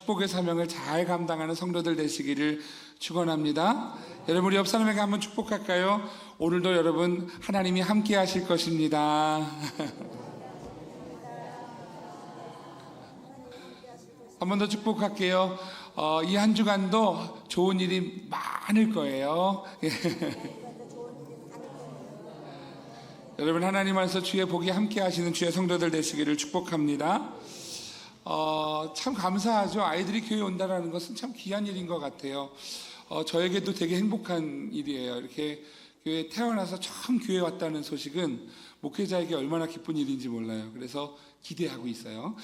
축복의 사명을 잘 감당하는 성도들 되시기를 축원합니다. 여러분, 우리 옆 사람에게 한번 축복할까요? 오늘도 여러분 하나님이 함께 하실 것입니다. 한 번 더 축복할게요. 이 한 주간도 좋은 일이 많을 거예요. 여러분, 하나님 안에서 주의 복이 함께 하시는 주의 성도들 되시기를 축복합니다. 참 감사하죠. 아이들이 교회 온다는 것은 참 귀한 일인 것 같아요. 저에게도 되게 행복한 일이에요. 이렇게 교회에 태어나서 처음 교회 왔다는 소식은 목회자에게 얼마나 기쁜 일인지 몰라요. 그래서 기대하고 있어요.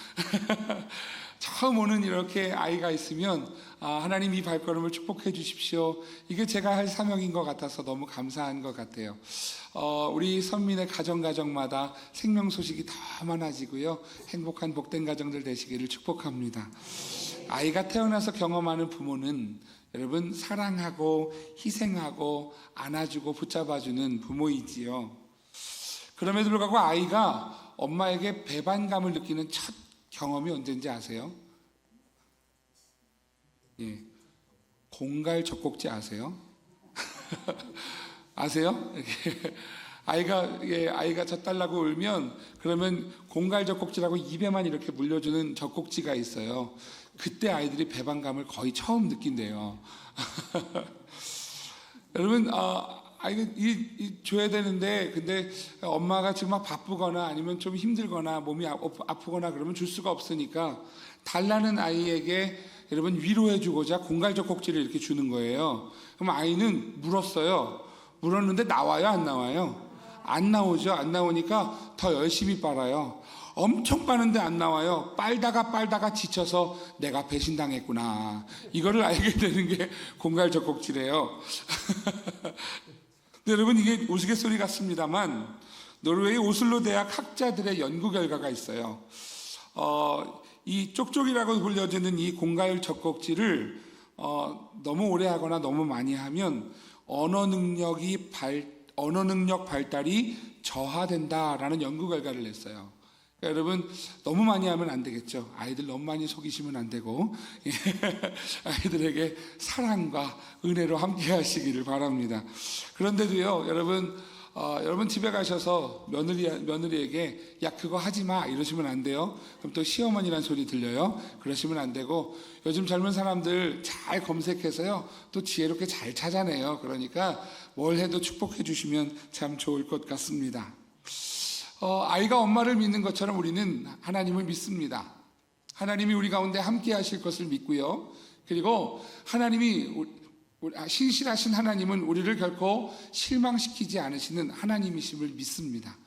처음 오는 이렇게 아이가 있으면 하나님 이 발걸음을 축복해 주십시오. 이게 제가 할 사명인 것 같아서 너무 감사한 것 같아요. 우리 선민의 가정마다 생명 소식이 더 많아지고요. 행복한 복된 가정들 되시기를 축복합니다. 아이가 태어나서 경험하는 부모는 여러분 사랑하고 희생하고 안아주고 붙잡아주는 부모이지요. 그럼에도 불구하고 아이가 엄마에게 배반감을 느끼는 첫 경험이 언제인지 아세요? 예, 공갈 젖꼭지 아세요? 아세요? 아이가 젖달라고 울면 그러면 공갈 젖꼭지라고 입에만 이렇게 물려주는 젖꼭지가 있어요. 그때 아이들이 배반감을 거의 처음 느낀대요. 여러분, 아이가 줘야 되는데 근데 엄마가 지금 막 바쁘거나 아니면 좀 힘들거나 몸이 아프거나 그러면 줄 수가 없으니까 달라는 아이에게 여러분 위로해 주고자 공갈젖꼭지를 이렇게 주는 거예요. 그럼 아이는 물었어요. 물었는데 나와요, 안 나와요? 안 나오죠. 안 나오니까 더 열심히 빨아요. 엄청 빠는데 안 나와요. 빨다가 지쳐서 내가 배신당했구나. 이거를 알게 되는 게 공갈젖꼭지래요. 근데 여러분, 이게 우스갯소리 같습니다만 노르웨이 오슬로 대학 학자들의 연구 결과가 있어요. 이 쪽쪽이라고 불려지는 이 공갈 젖꼭지를 너무 오래 하거나 너무 많이 하면 언어 능력 발달이 저하된다라는 연구 결과를 냈어요. 그러니까 여러분, 너무 많이 하면 안 되겠죠. 아이들 너무 많이 속이시면 안 되고 아이들에게 사랑과 은혜로 함께 하시기를 바랍니다. 그런데도요, 여러분 집에 가셔서 며느리에게 야 그거 하지 마 이러시면 안 돼요. 그럼 또 시어머니란 소리 들려요. 그러시면 안 되고, 요즘 젊은 사람들 잘 검색해서요 또 지혜롭게 잘 찾아내요. 그러니까 뭘 해도 축복해 주시면 참 좋을 것 같습니다. 아이가 엄마를 믿는 것처럼 우리는 하나님을 믿습니다. 하나님이 우리 가운데 함께 하실 것을 믿고요. 그리고 하나님이 신실하신 하나님은 우리를 결코 실망시키지 않으시는 하나님이심을 믿습니다.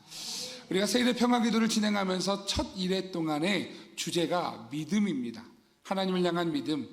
우리가 세일의 평화기도를 진행하면서 첫 1회 동안의 주제가 믿음입니다. 하나님을 향한 믿음.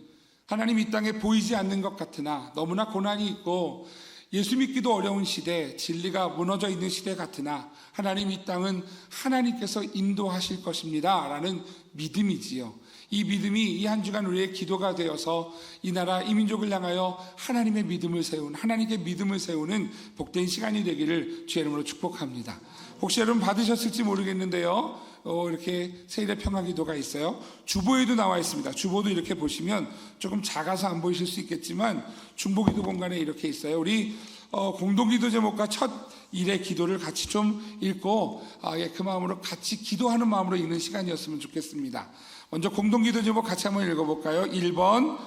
하나님 이 땅에 보이지 않는 것 같으나 너무나 고난이 있고 예수 믿기도 어려운 시대, 진리가 무너져 있는 시대 같으나 하나님 이 땅은 하나님께서 인도하실 것입니다 라는 믿음이지요. 이 믿음이 이 한 주간 우리의 기도가 되어서 이 나라 이 민족을 향하여 하나님의 믿음을 세운, 하나님께 믿음을 세우는 복된 시간이 되기를 주의 이름으로 축복합니다. 혹시 여러분 받으셨을지 모르겠는데요, 이렇게 세일의 평화기도가 있어요. 주보에도 나와 있습니다. 주보도 이렇게 보시면 조금 작아서 안 보이실 수 있겠지만 중보기도 공간에 이렇게 있어요. 우리 공동기도 제목과 첫 일의 기도를 같이 좀 읽고 그 마음으로 같이 기도하는 마음으로 읽는 시간이었으면 좋겠습니다. 먼저 공동기도 제목 같이 한번 읽어볼까요? 1번,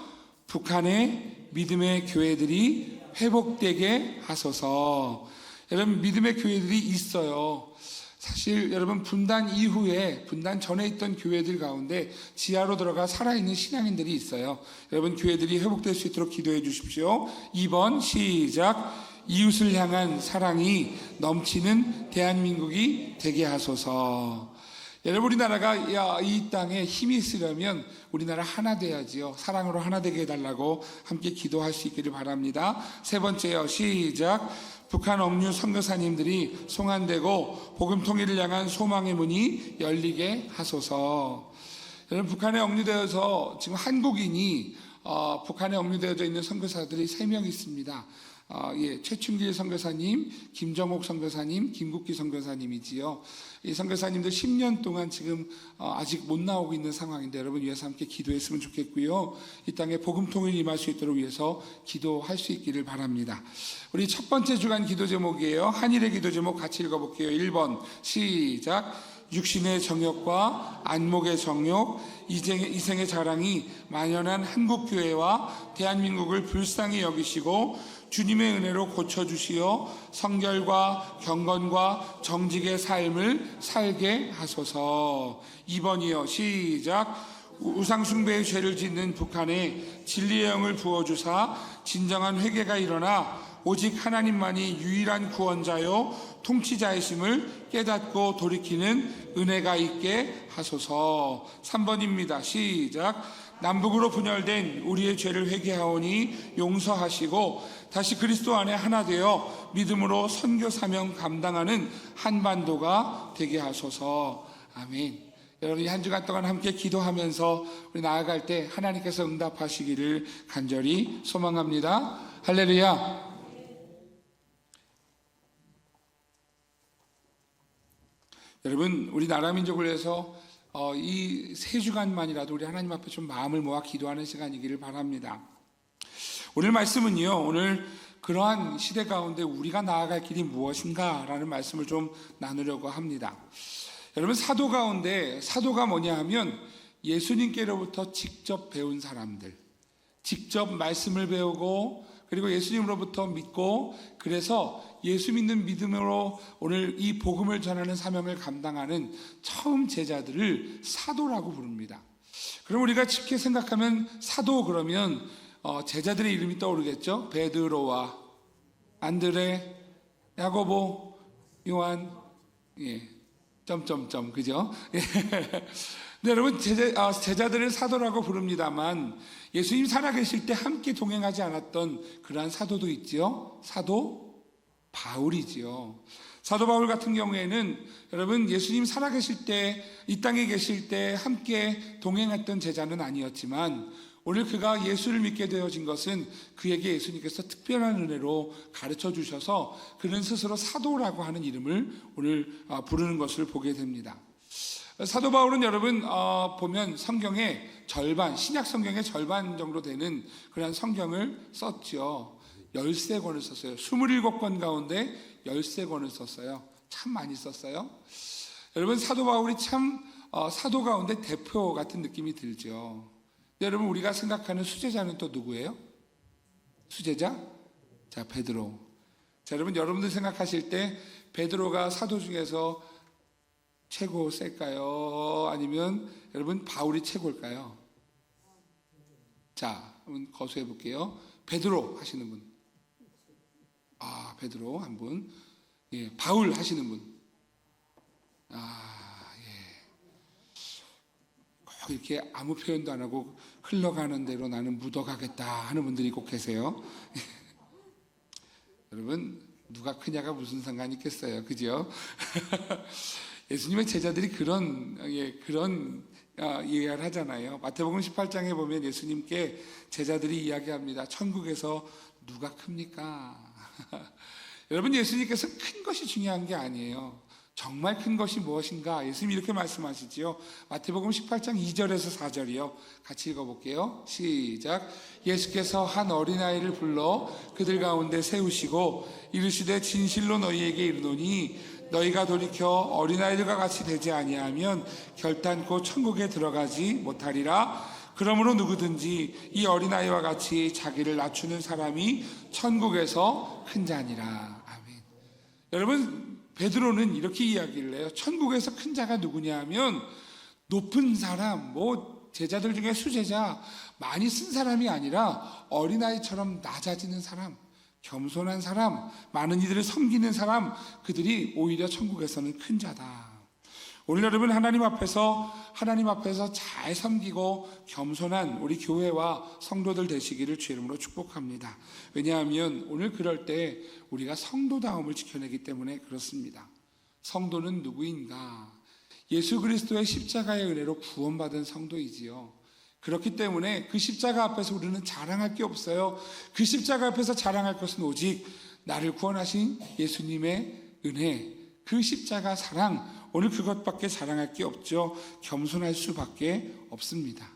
북한의 믿음의 교회들이 회복되게 하소서. 여러분, 믿음의 교회들이 있어요. 사실 여러분, 분단 이후에, 분단 전에 있던 교회들 가운데 지하로 들어가 살아있는 신앙인들이 있어요. 여러분, 교회들이 회복될 수 있도록 기도해 주십시오. 2번 시작. 이웃을 향한 사랑이 넘치는 대한민국이 되게 하소서. 여러분, 우리나라가 이 땅에 힘이 있으려면 우리나라 하나 돼야지요. 사랑으로 하나 되게 해달라고 함께 기도할 수 있기를 바랍니다. 세 번째요, 시작. 북한 억류 선교사님들이 송환되고 복음 통일을 향한 소망의 문이 열리게 하소서. 여러분, 북한에 억류되어서 지금 한국인이 북한에 억류되어져 있는 선교사들이 3명 있습니다. 최춘길 선교사님, 김정옥 선교사님, 김국기 선교사님이지요. 이 선교사님들 10년 동안 지금 아직 못 나오고 있는 상황인데 여러분 위해서 함께 기도했으면 좋겠고요. 이 땅에 복음통일이 임할 수 있도록 위해서 기도할 수 있기를 바랍니다. 우리 첫 번째 주간 기도 제목이에요. 한일의 기도 제목 같이 읽어볼게요. 1번 시작. 육신의 정욕과 안목의 정욕, 이생의 자랑이 만연한 한국교회와 대한민국을 불쌍히 여기시고 주님의 은혜로 고쳐주시어 성결과 경건과 정직의 삶을 살게 하소서. 2번이요. 시작. 우상숭배의 죄를 짓는 북한에 진리의 영을 부어주사 진정한 회개가 일어나 오직 하나님만이 유일한 구원자요 통치자이심을 깨닫고 돌이키는 은혜가 있게 하소서. 3번입니다. 시작. 남북으로 분열된 우리의 죄를 회개하오니 용서하시고 다시 그리스도 안에 하나 되어 믿음으로 선교 사명 감당하는 한반도가 되게 하소서. 아멘. 여러분 이 한 주간 동안 함께 기도하면서 우리 나아갈 때 하나님께서 응답하시기를 간절히 소망합니다. 할렐루야. 여러분 우리 나라 민족을 위해서 이 3주간만이라도 우리 하나님 앞에 좀 마음을 모아 기도하는 시간이기를 바랍니다. 오늘 말씀은요, 오늘 그러한 시대 가운데 우리가 나아갈 길이 무엇인가 라는 말씀을 좀 나누려고 합니다. 여러분 사도 가운데 사도가 뭐냐 하면 예수님께로부터 직접 배운 사람들, 직접 말씀을 배우고 그리고 예수님으로부터 믿고 그래서 예수 믿는 믿음으로 오늘 이 복음을 전하는 사명을 감당하는 처음 제자들을 사도라고 부릅니다. 그럼 우리가 쉽게 생각하면 사도 그러면 제자들의 이름이 떠오르겠죠. 베드로와 안드레, 야고보, 요한, 점점점 그죠? 네, 여러분 제자들을 사도라고 부릅니다만 예수님 살아계실 때 함께 동행하지 않았던 그러한 사도도 있지요. 사도 바울이지요. 사도 바울 같은 경우에는 여러분 예수님 살아계실 때 이 땅에 계실 때 함께 동행했던 제자는 아니었지만 오늘 그가 예수를 믿게 되어진 것은 그에게 예수님께서 특별한 은혜로 가르쳐 주셔서 그는 스스로 사도라고 하는 이름을 오늘 부르는 것을 보게 됩니다. 사도 바울은 여러분 보면 성경의 절반, 신약 성경의 절반 정도 되는 그런 성경을 썼죠. 13권을 썼어요. 27권 가운데 13권을 썼어요. 참 많이 썼어요. 여러분 사도 바울이 참 사도 가운데 대표 같은 느낌이 들죠. 여러분 우리가 생각하는 수제자는 또 누구예요? 수제자? 자, 베드로. 자, 여러분들 생각하실 때 베드로가 사도 중에서 최고 셀까요? 아니면 여러분 바울이 최고일까요? 자, 한번 거수해 볼게요. 베드로 하시는 분. 베드로 한 분. 예, 바울 하시는 분. 꼭 이렇게 아무 표현도 안 하고 흘러가는 대로 나는 묻어가겠다 하는 분들이 꼭 계세요. 여러분 누가 크냐가 무슨 상관이 있겠어요, 그죠? 예수님의 제자들이 그런 이야기를 하잖아요. 마태복음 18장에 보면 예수님께 제자들이 이야기합니다. 천국에서 누가 큽니까? 여러분 예수님께서 큰 것이 중요한 게 아니에요. 정말 큰 것이 무엇인가? 예수님이 이렇게 말씀하시지요. 마태복음 18장 2절에서 4절이요. 같이 읽어볼게요. 시작. 예수께서 한 어린아이를 불러 그들 가운데 세우시고 이르시되 진실로 너희에게 이르노니 너희가 돌이켜 어린아이들과 같이 되지 아니하면 결단코 천국에 들어가지 못하리라. 그러므로 누구든지 이 어린아이와 같이 자기를 낮추는 사람이 천국에서 큰 자니라. 아멘. 여러분 베드로는 이렇게 이야기를 해요. 천국에서 큰 자가 누구냐 하면 높은 사람, 제자들 중에 수제자, 많이 쓴 사람이 아니라 어린아이처럼 낮아지는 사람, 겸손한 사람, 많은 이들을 섬기는 사람, 그들이 오히려 천국에서는 큰 자다. 오늘 여러분 하나님 앞에서 잘 섬기고 겸손한 우리 교회와 성도들 되시기를 주의 이름으로 축복합니다. 왜냐하면 오늘 그럴 때 우리가 성도다움을 지켜내기 때문에 그렇습니다. 성도는 누구인가? 예수 그리스도의 십자가의 은혜로 구원받은 성도이지요. 그렇기 때문에 그 십자가 앞에서 우리는 자랑할 게 없어요. 그 십자가 앞에서 자랑할 것은 오직 나를 구원하신 예수님의 은혜, 그 십자가 사랑, 오늘 그것밖에 자랑할 게 없죠. 겸손할 수밖에 없습니다.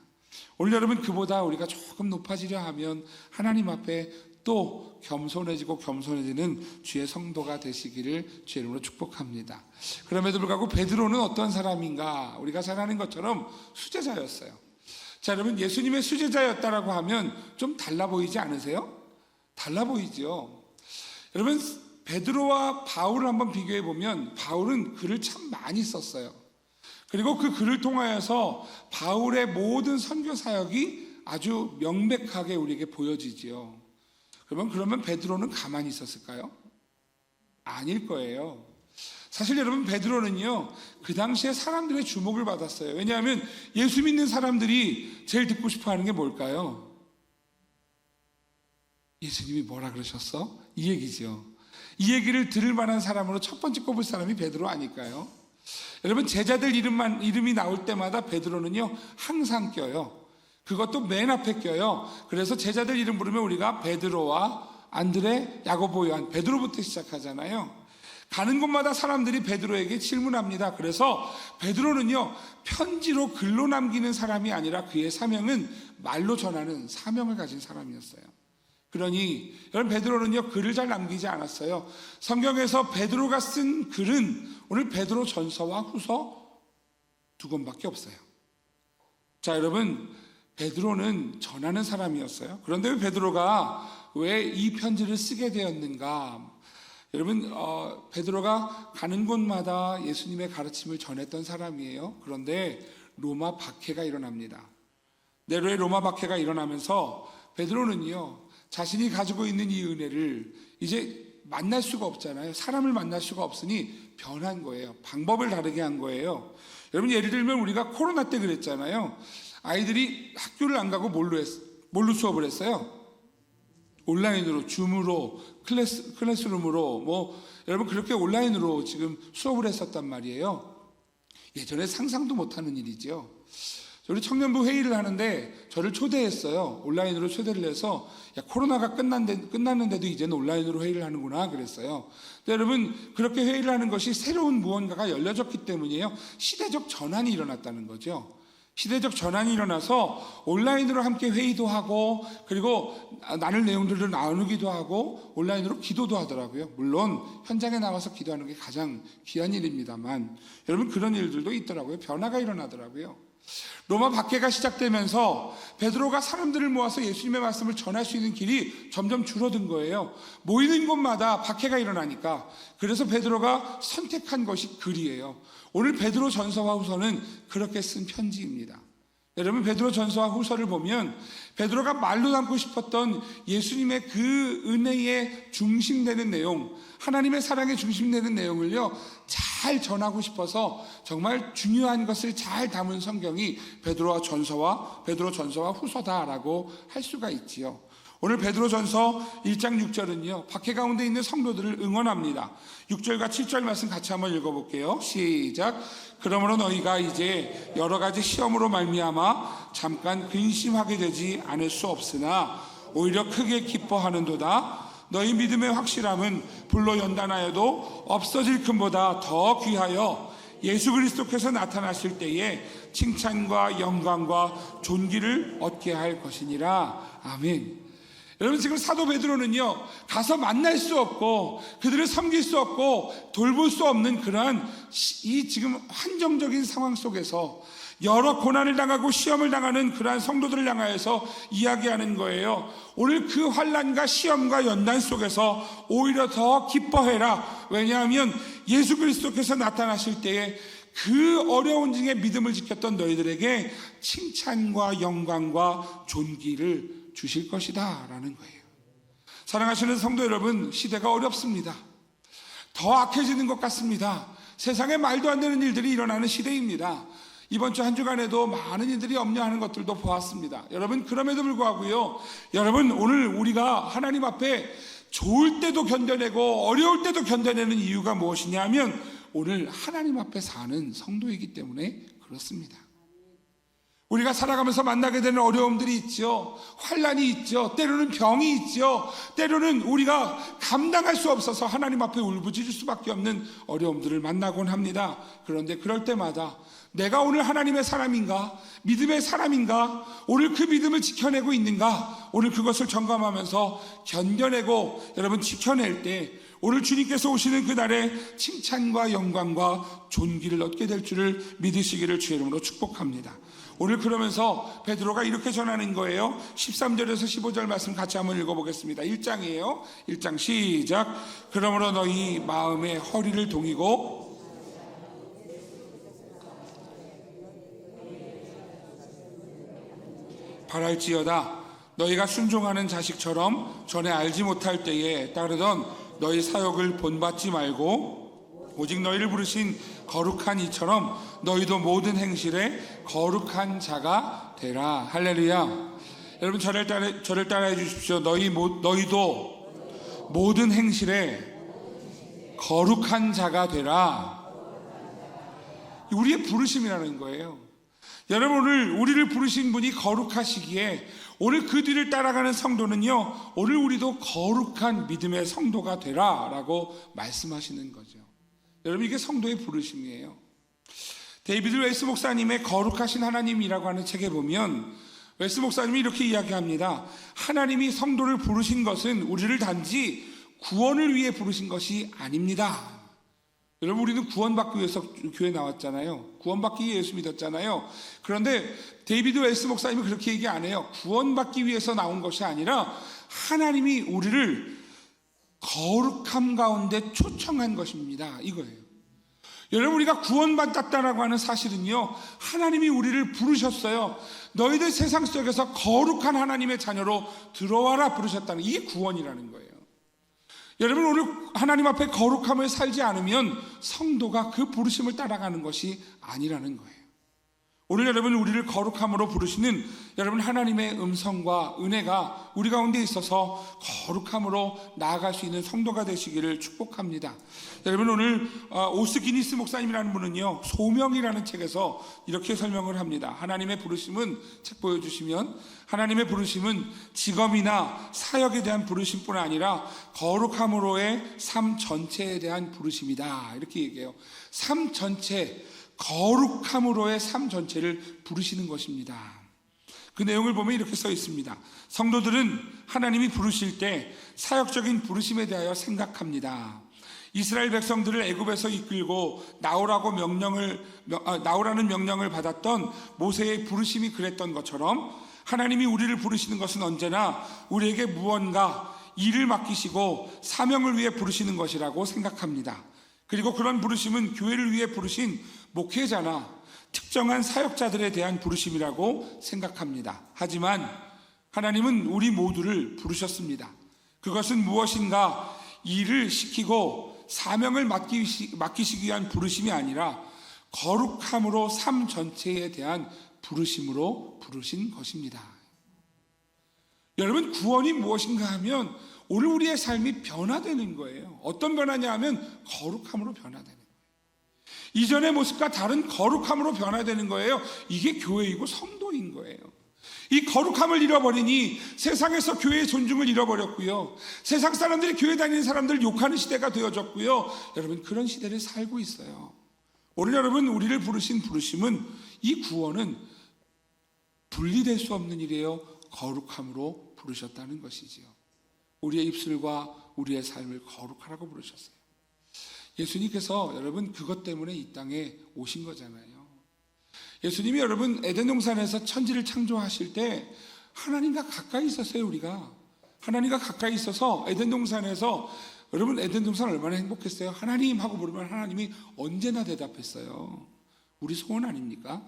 오늘 여러분, 그보다 우리가 조금 높아지려 하면 하나님 앞에 또 겸손해지고 겸손해지는 주의 성도가 되시기를 주의 이름으로 축복합니다. 그럼에도 불구하고 베드로는 어떤 사람인가? 우리가 잘 아는 것처럼 수제자였어요. 자, 여러분, 예수님의 수제자였다라고 하면 좀 달라 보이지 않으세요? 달라 보이죠. 여러분, 베드로와 바울을 한번 비교해 보면 바울은 글을 참 많이 썼어요. 그리고 그 글을 통하여서 바울의 모든 선교 사역이 아주 명백하게 우리에게 보여지지요. 그러면 베드로는 가만히 있었을까요? 아닐 거예요. 사실 여러분, 베드로는요, 그 당시에 사람들의 주목을 받았어요. 왜냐하면 예수 믿는 사람들이 제일 듣고 싶어 하는 게 뭘까요? 예수님이 뭐라 그러셨어? 이 얘기죠. 이 얘기를 들을 만한 사람으로 첫 번째 꼽을 사람이 베드로 아닐까요? 여러분, 제자들 이름이 나올 때마다 베드로는요, 항상 껴요. 그것도 맨 앞에 껴요. 그래서 제자들 이름 부르면 우리가 베드로와 안드레, 야고보, 요한, 베드로부터 시작하잖아요. 가는 곳마다 사람들이 베드로에게 질문합니다. 그래서 베드로는요, 편지로 글로 남기는 사람이 아니라 그의 사명은 말로 전하는 사명을 가진 사람이었어요. 그러니 여러분, 베드로는요, 글을 잘 남기지 않았어요. 성경에서 베드로가 쓴 글은 오늘 베드로 전서와 후서 2권밖에 없어요. 자, 여러분, 베드로는 전하는 사람이었어요. 그런데 왜 베드로가 왜 이 편지를 쓰게 되었는가? 여러분, 베드로가 가는 곳마다 예수님의 가르침을 전했던 사람이에요. 그런데 로마 박해가 일어납니다. 네로의 로마 박해가 일어나면서 베드로는요, 자신이 가지고 있는 이 은혜를 이제 만날 수가 없잖아요. 사람을 만날 수가 없으니 변한 거예요. 방법을 다르게 한 거예요. 여러분, 예를 들면 우리가 코로나 때 그랬잖아요. 아이들이 학교를 안 가고 뭘로 수업을 했어요? 온라인으로, 줌으로, 클래스룸으로, 여러분, 그렇게 온라인으로 지금 수업을 했었단 말이에요. 예전에 상상도 못하는 일이죠. 우리 청년부 회의를 하는데 저를 초대했어요. 온라인으로 초대를 해서, 야, 코로나가 끝났는데도 이제는 온라인으로 회의를 하는구나 그랬어요. 근데 여러분, 그렇게 회의를 하는 것이 새로운 무언가가 열려졌기 때문이에요. 시대적 전환이 일어났다는 거죠. 시대적 전환이 일어나서 온라인으로 함께 회의도 하고, 그리고 나눌 내용들을 나누기도 하고, 온라인으로 기도도 하더라고요. 물론 현장에 나와서 기도하는 게 가장 귀한 일입니다만, 여러분, 그런 일들도 있더라고요. 변화가 일어나더라고요. 로마 박해가 시작되면서 베드로가 사람들을 모아서 예수님의 말씀을 전할 수 있는 길이 점점 줄어든 거예요. 모이는 곳마다 박해가 일어나니까. 그래서 베드로가 선택한 것이 글이에요. 오늘 베드로 전서와 후서는 그렇게 쓴 편지입니다. 여러분, 베드로 전서와 후서를 보면 베드로가 말로 담고 싶었던 예수님의 그 은혜의 중심되는 내용, 하나님의 사랑의 중심되는 내용을요, 잘 전하고 싶어서 정말 중요한 것을 잘 담은 성경이 베드로 전서와 후서다라고 할 수가 있지요. 오늘 베드로전서 1장 6절은요, 박해 가운데 있는 성도들을 응원합니다. 6절과 7절 말씀 같이 한번 읽어볼게요. 시작. 그러므로 너희가 이제 여러 가지 시험으로 말미암아 잠깐 근심하게 되지 않을 수 없으나 오히려 크게 기뻐하는도다. 너희 믿음의 확실함은 불로 연단하여도 없어질 금보다 더 귀하여 예수 그리스도께서 나타나실 때에 칭찬과 영광과 존귀를 얻게 할 것이니라. 아멘. 여러분, 지금 사도 베드로는요, 가서 만날 수 없고 그들을 섬길 수 없고 돌볼 수 없는 그러한 이 지금 한정적인 상황 속에서 여러 고난을 당하고 시험을 당하는 그러한 성도들을 향하여서 이야기하는 거예요. 오늘 그 환난과 시험과 연단 속에서 오히려 더 기뻐해라. 왜냐하면 예수 그리스도께서 나타나실 때에 그 어려운 중에 믿음을 지켰던 너희들에게 칭찬과 영광과 존귀를 주실 것이다 라는 거예요. 사랑하시는 성도 여러분, 시대가 어렵습니다. 더 악해지는 것 같습니다. 세상에 말도 안 되는 일들이 일어나는 시대입니다. 이번 주 한 주간에도 많은 이들이 염려하는 것들도 보았습니다. 여러분, 그럼에도 불구하고요, 여러분, 오늘 우리가 하나님 앞에 좋을 때도 견뎌내고 어려울 때도 견뎌내는 이유가 무엇이냐 하면 오늘 하나님 앞에 사는 성도이기 때문에 그렇습니다. 우리가 살아가면서 만나게 되는 어려움들이 있죠. 환난이 있죠. 때로는 병이 있죠. 때로는 우리가 감당할 수 없어서 하나님 앞에 울부짖을 수밖에 없는 어려움들을 만나곤 합니다. 그런데 그럴 때마다 내가 오늘 하나님의 사람인가? 믿음의 사람인가? 오늘 그 믿음을 지켜내고 있는가? 오늘 그것을 점검하면서 견뎌내고 여러분 지켜낼 때 오늘 주님께서 오시는 그날에 칭찬과 영광과 존귀를 얻게 될 줄을 믿으시기를 주의 이름으로 축복합니다. 오늘 그러면서 베드로가 이렇게 전하는 거예요. 13절에서 15절 말씀 같이 한번 읽어보겠습니다. 1장이에요. 1장 시작. 그러므로 너희 마음의 허리를 동이고 바랄지어다. 너희가 순종하는 자식처럼 전에 알지 못할 때에 따르던 너희 사역을 본받지 말고 오직 너희를 부르신 거룩한 이처럼 너희도 모든 행실에 거룩한 자가 되라. 할렐루야. 여러분 저를 따라해 주십시오. 너희도 모든 행실에 거룩한 자가 되라. 우리의 부르심이라는 거예요. 여러분 오늘 우리를 부르신 분이 거룩하시기에 오늘 그 뒤를 따라가는 성도는요, 오늘 우리도 거룩한 믿음의 성도가 되라 라고 말씀하시는 거죠. 여러분 이게 성도의 부르심이에요. 데이비드 웨스 목사님의 거룩하신 하나님이라고 하는 책에 보면 웨스 목사님이 이렇게 이야기합니다. 하나님이 성도를 부르신 것은 우리를 단지 구원을 위해 부르신 것이 아닙니다. 여러분 우리는 구원받기 위해서 교회 나왔잖아요. 구원받기 위해 예수 믿었잖아요. 그런데 데이비드 웨스 목사님이 그렇게 얘기 안 해요. 구원받기 위해서 나온 것이 아니라 하나님이 우리를 거룩함 가운데 초청한 것입니다. 이거예요. 여러분 우리가 구원받았다라고 하는 사실은요, 하나님이 우리를 부르셨어요. 너희들 세상 속에서 거룩한 하나님의 자녀로 들어와라 부르셨다는, 이게 구원이라는 거예요. 여러분 오늘 하나님 앞에 거룩함을 살지 않으면 성도가 그 부르심을 따라가는 것이 아니라는 거예요. 오늘 여러분 우리를 거룩함으로 부르시는 여러분 하나님의 음성과 은혜가 우리 가운데 있어서 거룩함으로 나아갈 수 있는 성도가 되시기를 축복합니다. 여러분 오늘 오스 기니스 목사님이라는 분은요, 소명이라는 책에서 이렇게 설명을 합니다. 하나님의 부르심은, 책 보여주시면, 하나님의 부르심은 직업이나 사역에 대한 부르심뿐 아니라 거룩함으로의 삶 전체에 대한 부르심이다, 이렇게 얘기해요. 삶 전체, 거룩함으로의 삶 전체를 부르시는 것입니다. 그 내용을 보면 이렇게 써 있습니다. 성도들은 하나님이 부르실 때 사역적인 부르심에 대하여 생각합니다. 이스라엘 백성들을 애굽에서 이끌고 나오라는 명령을 받았던 모세의 부르심이 그랬던 것처럼 하나님이 우리를 부르시는 것은 언제나 우리에게 무언가 일을 맡기시고 사명을 위해 부르시는 것이라고 생각합니다. 그리고 그런 부르심은 교회를 위해 부르신 목회자나 특정한 사역자들에 대한 부르심이라고 생각합니다. 하지만 하나님은 우리 모두를 부르셨습니다. 그것은 무엇인가 일을 시키고 사명을 맡기시기 위한 부르심이 아니라 거룩함으로 삶 전체에 대한 부르심으로 부르신 것입니다. 여러분 구원이 무엇인가 하면 오늘 우리의 삶이 변화되는 거예요. 어떤 변화냐 하면 거룩함으로 변화되는 거예요. 이전의 모습과 다른 거룩함으로 변화되는 거예요. 이게 교회이고 성도인 거예요. 이 거룩함을 잃어버리니 세상에서 교회의 존중을 잃어버렸고요, 세상 사람들이 교회 다니는 사람들을 욕하는 시대가 되어졌고요. 여러분 그런 시대를 살고 있어요. 오늘 여러분 우리를 부르신 부르심은, 이 구원은 분리될 수 없는 일이에요. 거룩함으로 부르셨다는 것이지요. 우리의 입술과 우리의 삶을 거룩하라고 부르셨어요. 예수님께서 여러분 그것 때문에 이 땅에 오신 거잖아요. 예수님이 여러분 에덴 동산에서 천지를 창조하실 때 하나님과 가까이 있었어요. 우리가 하나님과 가까이 있어서 에덴 동산에서, 여러분 에덴 동산 얼마나 행복했어요. 하나님 하고 부르면 하나님이 언제나 대답했어요. 우리 소원 아닙니까?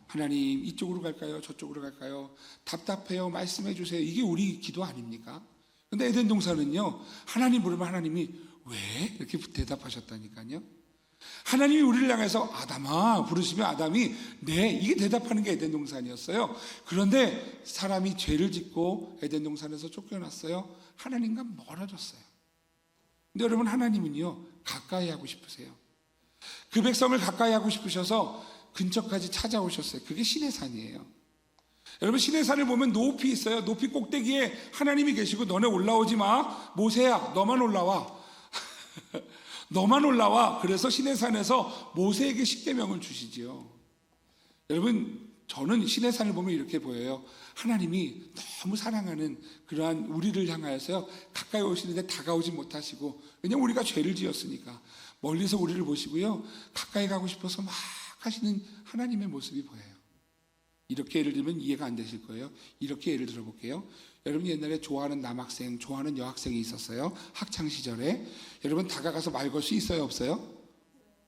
하나님 이쪽으로 갈까요? 저쪽으로 갈까요? 답답해요. 말씀해 주세요. 이게 우리 기도 아닙니까? 근데 에덴 동산은요, 하나님 부르면 하나님이 왜? 이렇게 대답하셨다니까요. 하나님이 우리를 향해서 아담아 부르시면 아담이 네, 이게 대답하는 게 에덴 동산이었어요. 그런데 사람이 죄를 짓고 에덴 동산에서 쫓겨났어요. 하나님과 멀어졌어요. 근데 여러분 하나님은요 가까이 하고 싶으세요. 그 백성을 가까이 하고 싶으셔서 근처까지 찾아오셨어요. 그게 시내산이에요. 여러분 시내산을 보면 높이 있어요. 높이 꼭대기에 하나님이 계시고 너네 올라오지 마. 모세야 너만 올라와. 너만 올라와. 그래서 시내산에서 모세에게 십계명을 주시지요. 여러분 저는 시내산을 보면 이렇게 보여요. 하나님이 너무 사랑하는 그러한 우리를 향하여서 가까이 오시는데 다가오지 못하시고, 왜냐하면 우리가 죄를 지었으니까 멀리서 우리를 보시고요, 가까이 가고 싶어서 막 하시는 하나님의 모습이 보여요. 이렇게 예를 들면 이해가 안 되실 거예요. 이렇게 예를 들어볼게요. 여러분 옛날에 좋아하는 남학생, 좋아하는 여학생이 있었어요. 학창시절에. 여러분 다가가서 말 걸 수 있어요, 없어요?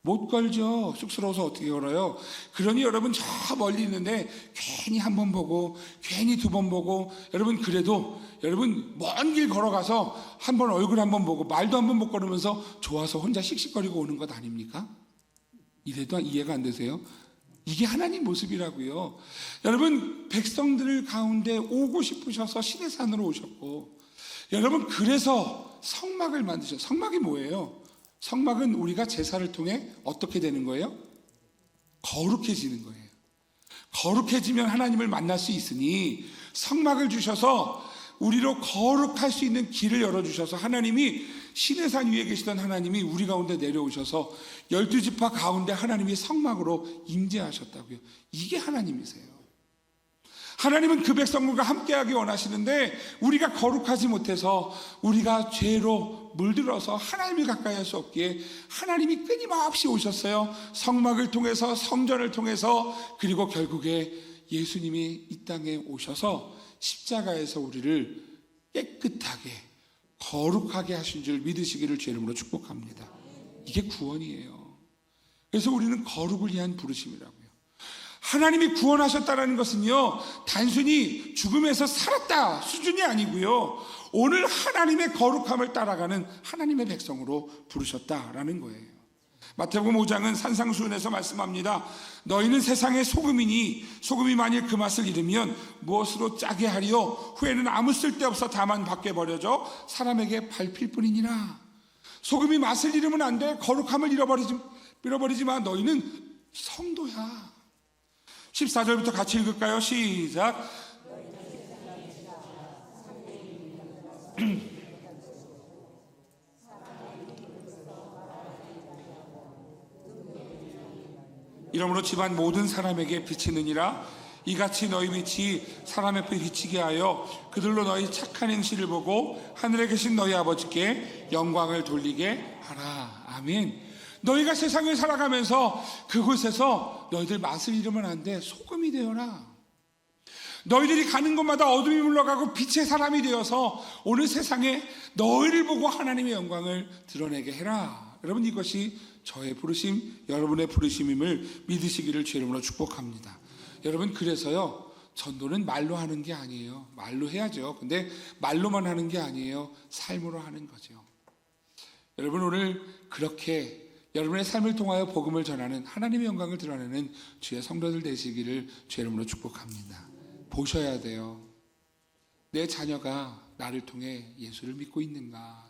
못 걸죠. 쑥스러워서 어떻게 걸어요? 그러니 여러분 저 멀리 있는데 괜히 한 번 보고 괜히 두 번 보고, 여러분 그래도 여러분 먼 길 걸어가서 한 번 얼굴 한 번 보고 말도 한 번 못 걸으면서 좋아서 혼자 씩씩거리고 오는 것 아닙니까? 이래도 이해가 안 되세요? 이게 하나님 모습이라고요. 여러분 백성들 가운데 오고 싶으셔서 시내산으로 오셨고, 여러분 그래서 성막을 만드셨어요. 성막이 뭐예요? 성막은 우리가 제사를 통해 어떻게 되는 거예요? 거룩해지는 거예요. 거룩해지면 하나님을 만날 수 있으니 성막을 주셔서 우리로 거룩할 수 있는 길을 열어주셔서, 하나님이 시내산 위에 계시던 하나님이 우리 가운데 내려오셔서 12지파 가운데 하나님이 성막으로 임재하셨다고요. 이게 하나님이세요. 하나님은 그 백성들과 함께하기 원하시는데 우리가 거룩하지 못해서 우리가 죄로 물들어서 하나님을 가까이 할 수 없기에 하나님이 끊임없이 오셨어요. 성막을 통해서, 성전을 통해서, 그리고 결국에 예수님이 이 땅에 오셔서 십자가에서 우리를 깨끗하게 거룩하게 하신 줄 믿으시기를 주의 이름으로 축복합니다. 이게 구원이에요. 그래서 우리는 거룩을 위한 부르심이라고요. 하나님이 구원하셨다는 것은요, 단순히 죽음에서 살았다 수준이 아니고요, 오늘 하나님의 거룩함을 따라가는 하나님의 백성으로 부르셨다라는 거예요. 마태복음 5장은 산상수훈에서 말씀합니다. 너희는 세상의 소금이니 소금이 만일 그 맛을 잃으면 무엇으로 짜게 하리요? 후에는 아무 쓸데없어 다만 밖에 버려져 사람에게 밟힐 뿐이니라. 소금이 맛을 잃으면 안 돼. 거룩함을 잃어버리지만 너희는 성도야. 14절부터 같이 읽을까요? 시작. 이러므로 집안 모든 사람에게 비치느니라. 이같이 너희 빛이 사람 앞에 비치게 하여 그들로 너희 착한 행실을 보고 하늘에 계신 너희 아버지께 영광을 돌리게 하라. 아멘. 너희가 세상을 살아가면서 그곳에서 너희들 맛을 잃으면 안 돼. 소금이 되어라. 너희들이 가는 곳마다 어둠이 물러가고 빛의 사람이 되어서 오늘 세상에 너희를 보고 하나님의 영광을 드러내게 해라. 여러분 이것이 저의 부르심, 여러분의 부르심임을 믿으시기를 주의 이름으로 축복합니다. 여러분 그래서요, 전도는 말로 하는 게 아니에요. 말로 해야죠. 근데 말로만 하는 게 아니에요. 삶으로 하는 거죠. 여러분 오늘 그렇게 여러분의 삶을 통하여 복음을 전하는, 하나님의 영광을 드러내는 주의 성도들 되시기를 주의 이름으로 축복합니다. 보셔야 돼요. 내 자녀가 나를 통해 예수를 믿고 있는가?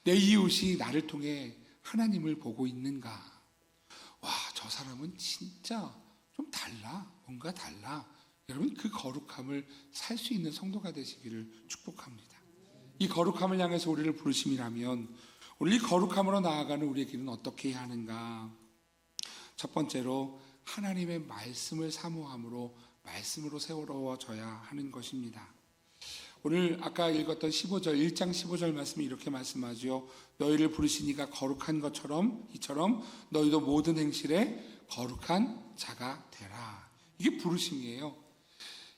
내 이웃이 나를 통해 하나님을 보고 있는가? 와, 저 사람은 진짜 좀 달라. 뭔가 달라. 여러분 그 거룩함을 살 수 있는 성도가 되시기를 축복합니다. 이 거룩함을 향해서 우리를 부르심이라면 오늘 이 거룩함으로 나아가는 우리의 길은 어떻게 해야 하는가? 첫 번째로 하나님의 말씀을 사모함으로 말씀으로 세워져야 하는 것입니다. 오늘 아까 읽었던 15절, 1장 15절 말씀이 이렇게 말씀하죠. 너희를 부르시니가 거룩한 것처럼 이처럼 너희도 모든 행실에 거룩한 자가 되라. 이게 부르심이에요.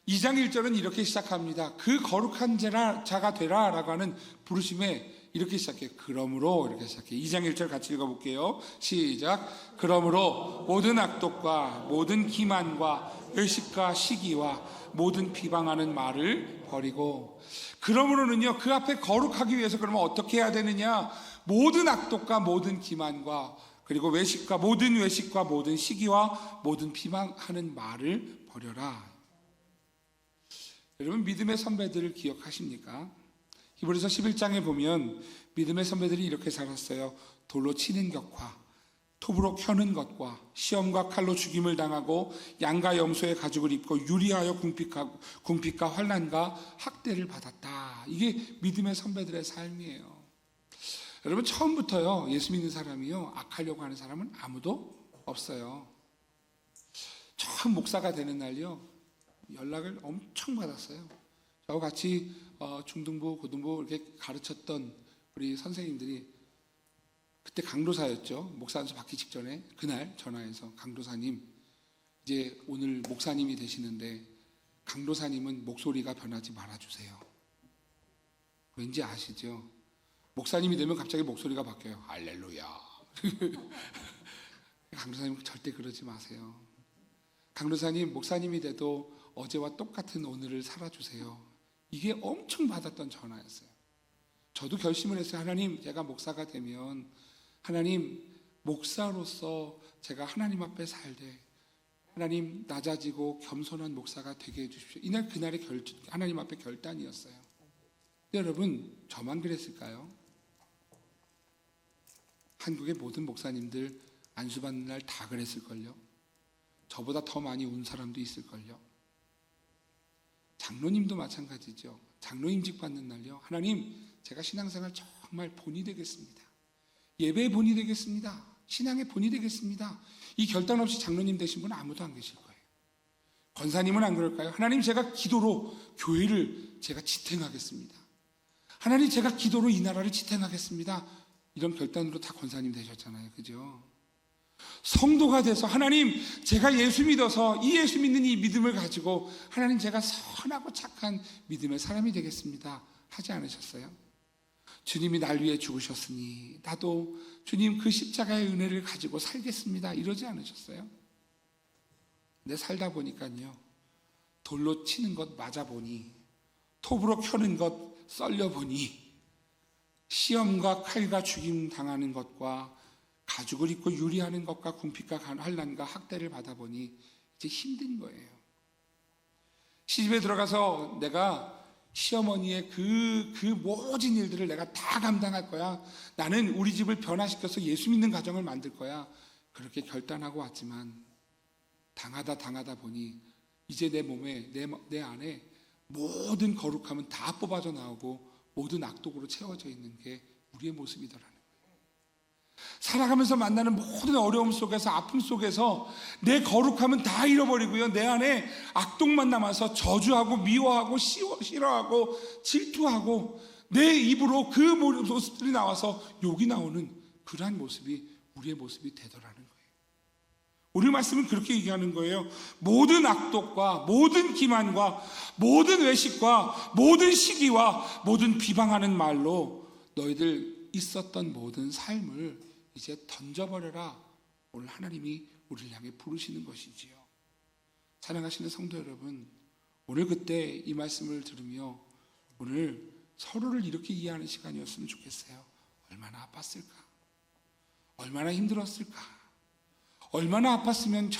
2장 1절은 이렇게 시작합니다. 그 거룩한 자가 되라 라고 하는 부르심에 이렇게 시작해요. 그러므로 이렇게 시작해요. 2장 1절 같이 읽어볼게요. 시작. 그러므로 모든 악독과 모든 기만과 의식과 시기와 모든 비방하는 말을 버리고. 그러므로는요, 그 앞에 거룩하기 위해서 그러면 어떻게 해야 되느냐? 모든 악독과 모든 기만과 그리고 외식과 모든 시기와 모든 비방하는 말을 버려라. 여러분 믿음의 선배들을 기억하십니까? 히브리서 11장에 보면 믿음의 선배들이 이렇게 살았어요. 돌로 치는 격화, 톱으로 켜는 것과 시험과 칼로 죽임을 당하고 양과 염소의 가죽을 입고 유리하여 궁핍과 환난과 학대를 받았다. 이게 믿음의 선배들의 삶이에요. 여러분, 처음부터요 예수 믿는 사람이요 악하려고 하는 사람은 아무도 없어요. 처음 목사가 되는 날요 연락을 엄청 받았어요. 저와 같이 중등부, 고등부 이렇게 가르쳤던 우리 선생님들이, 그때 강도사였죠. 목사 안수 받기 직전에 그날 전화해서, 강도사님 이제 오늘 목사님이 되시는데 강도사님은 목소리가 변하지 말아주세요. 왠지 아시죠? 목사님이 되면 갑자기 목소리가 바뀌어요. 할렐루야. 강도사님 절대 그러지 마세요. 강도사님, 목사님이 돼도 어제와 똑같은 오늘을 살아주세요. 이게 엄청 받았던 전화였어요. 저도 결심을 했어요. 하나님, 제가 목사가 되면 하나님, 목사로서 제가 하나님 앞에 살되 하나님, 낮아지고 겸손한 목사가 되게 해주십시오. 이날 그날의 하나님 앞에 결단이었어요. 근데 여러분, 저만 그랬을까요? 한국의 모든 목사님들 안수받는 날 다 그랬을걸요. 저보다 더 많이 운 사람도 있을걸요. 장로님도 마찬가지죠. 장로임직 받는 날요, 하나님, 제가 신앙생활 정말 본이 되겠습니다. 예배의 본이 되겠습니다. 신앙의 본이 되겠습니다. 이 결단 없이 장로님 되신 분은 아무도 안 계실 거예요. 권사님은 안 그럴까요? 하나님, 제가 기도로 교회를 제가 지탱하겠습니다. 하나님, 제가 기도로 이 나라를 지탱하겠습니다. 이런 결단으로 다 권사님 되셨잖아요. 그죠? 성도가 돼서 하나님, 제가 예수 믿어서 이 예수 믿는 이 믿음을 가지고 하나님, 제가 선하고 착한 믿음의 사람이 되겠습니다 하지 않으셨어요? 주님이 날 위해 죽으셨으니 나도 주님 그 십자가의 은혜를 가지고 살겠습니다 이러지 않으셨어요? 근데 살다 보니까요, 돌로 치는 것 맞아보니, 톱으로 켜는 것 썰려보니, 시험과 칼과 죽임 당하는 것과 가죽을 입고 유리하는 것과 궁핍과 환난과 학대를 받아보니 이제 힘든 거예요. 시집에 들어가서 내가 시어머니의 그 모든 일들을 내가 다 감당할 거야. 나는 우리 집을 변화시켜서 예수 믿는 가정을 만들 거야. 그렇게 결단하고 왔지만 당하다 보니 이제 내 몸에, 내 안에 모든 거룩함은 다 뽑아져 나오고 모든 악독으로 채워져 있는 게 우리의 모습이더라는 거예요. 살아가면서 만나는 모든 어려움 속에서, 아픔 속에서 내 거룩함은 다 잃어버리고요, 내 안에 악독만 남아서 저주하고 미워하고 싫어하고 질투하고 내 입으로 그 모습들이 나와서 욕이 나오는 그러한 모습이 우리의 모습이 되더라는 거예요. 오늘 말씀은 그렇게 얘기하는 거예요. 모든 악독과 모든 기만과 모든 외식과 모든 시기와 모든 비방하는 말로 너희들 있었던 모든 삶을 이제 던져버려라. 오늘 하나님이 우리를 향해 부르시는 것이지요. 사랑하시는 성도 여러분, 오늘 그때 이 말씀을 들으며 오늘 서로를 이렇게 이해하는 시간이었으면 좋겠어요. 얼마나 아팠을까? 얼마나 힘들었을까? 얼마나 아팠으면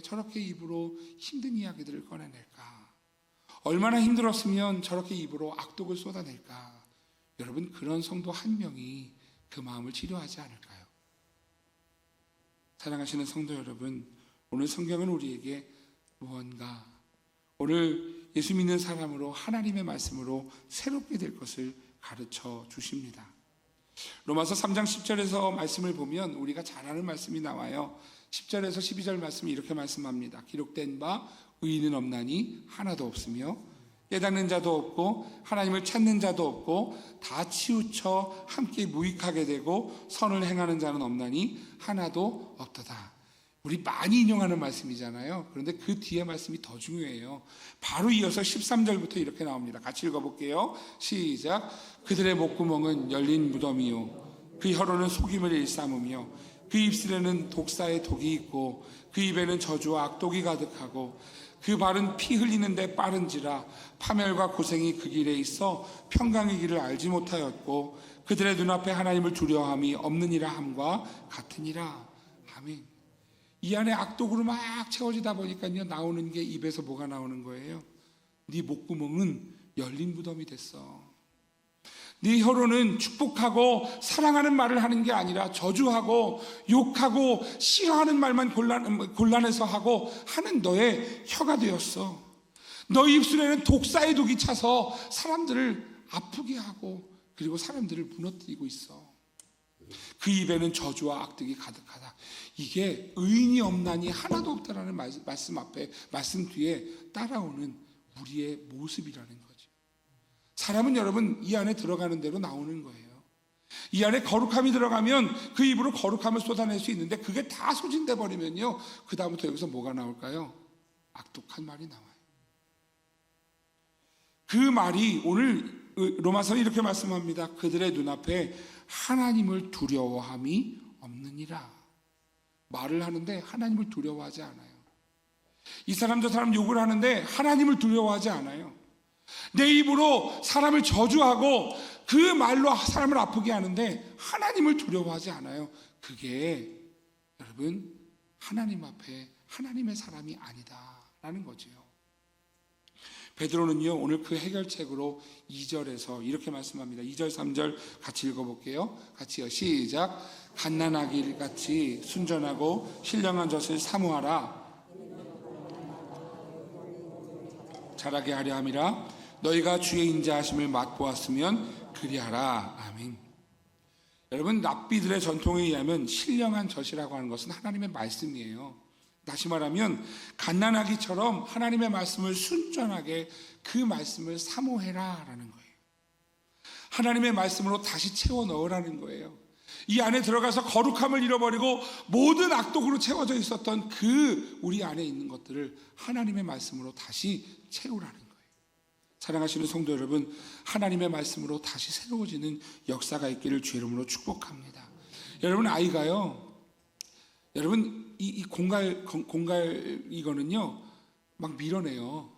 저렇게 입으로 힘든 이야기들을 꺼내낼까? 얼마나 힘들었으면 저렇게 입으로 악독을 쏟아낼까? 여러분, 그런 성도 한 명이 그 마음을 치료하지 않을까요? 사랑하시는 성도 여러분, 오늘 성경은 우리에게 무언가 오늘 예수 믿는 사람으로 하나님의 말씀으로 새롭게 될 것을 가르쳐 주십니다. 로마서 3장 10절에서 말씀을 보면 우리가 잘 아는 말씀이 나와요. 10절에서 12절 말씀이 이렇게 말씀합니다. 기록된 바 의인은 없나니 하나도 없으며 깨닫는 자도 없고 하나님을 찾는 자도 없고 다 치우쳐 함께 무익하게 되고 선을 행하는 자는 없나니 하나도 없도다. 우리 많이 인용하는 말씀이잖아요. 그런데 그 뒤에 말씀이 더 중요해요. 바로 이어서 13절부터 이렇게 나옵니다. 같이 읽어볼게요. 시작. 그들의 목구멍은 열린 무덤이요 그 혀로는 속임을 일삼으며 그 입술에는 독사의 독이 있고 그 입에는 저주와 악독이 가득하고 그 발은 피 흘리는데 빠른지라 파멸과 고생이 그 길에 있어 평강의 길을 알지 못하였고 그들의 눈앞에 하나님을 두려워함이 없느니라 함과 같으니라. 아멘. 이 안에 악독으로 막 채워지다 보니까요, 나오는 게 입에서 뭐가 나오는 거예요? 네 목구멍은 열린 무덤이 됐어. 네 혀로는 축복하고 사랑하는 말을 하는 게 아니라 저주하고 욕하고 싫어하는 말만 골라내서 하고 하는 너의 혀가 되었어. 너 입술에는 독사의 독이 차서 사람들을 아프게 하고 그리고 사람들을 무너뜨리고 있어. 그 입에는 저주와 악독이 가득하다. 이게 의인이 없나니 하나도 없다라는 말씀 뒤에 따라오는 우리의 모습이라는 거죠. 사람은 여러분 이 안에 들어가는 대로 나오는 거예요. 이 안에 거룩함이 들어가면 그 입으로 거룩함을 쏟아낼 수 있는데 그게 다 소진돼 버리면요, 그 다음부터 여기서 뭐가 나올까요? 악독한 말이 나와요. 그 말이 오늘 로마서는 이렇게 말씀합니다. 그들의 눈앞에 하나님을 두려워함이 없느니라. 말을 하는데 하나님을 두려워하지 않아요. 이 사람 저 사람 욕을 하는데 하나님을 두려워하지 않아요. 내 입으로 사람을 저주하고 그 말로 사람을 아프게 하는데 하나님을 두려워하지 않아요. 그게 여러분 하나님 앞에 하나님의 사람이 아니다라는 거죠. 베드로는요 오늘 그 해결책으로 2절에서 이렇게 말씀합니다. 2절 3절 같이 읽어볼게요. 같이요. 시작. 갓난아기 같이 순전하고 신령한 젖을 사모하라. 자라게 하려 함이라. 너희가 주의 인자하심을 맛보았으면 그리하라. 아멘. 여러분 랍비들의 전통에 의하면 신령한 젖이라고 하는 것은 하나님의 말씀이에요. 다시 말하면 갓난아기처럼 하나님의 말씀을 순전하게 그 말씀을 사모해라 라는 거예요. 하나님의 말씀으로 다시 채워 넣으라는 거예요. 이 안에 들어가서 거룩함을 잃어버리고 모든 악독으로 채워져 있었던 그 우리 안에 있는 것들을 하나님의 말씀으로 다시 채우라는 거예요. 사랑하시는 성도 여러분, 하나님의 말씀으로 다시 새로워지는 역사가 있기를 주의 이름으로 축복합니다. 여러분 아이가요, 여러분 이 공갈 이거는요 막 밀어내요.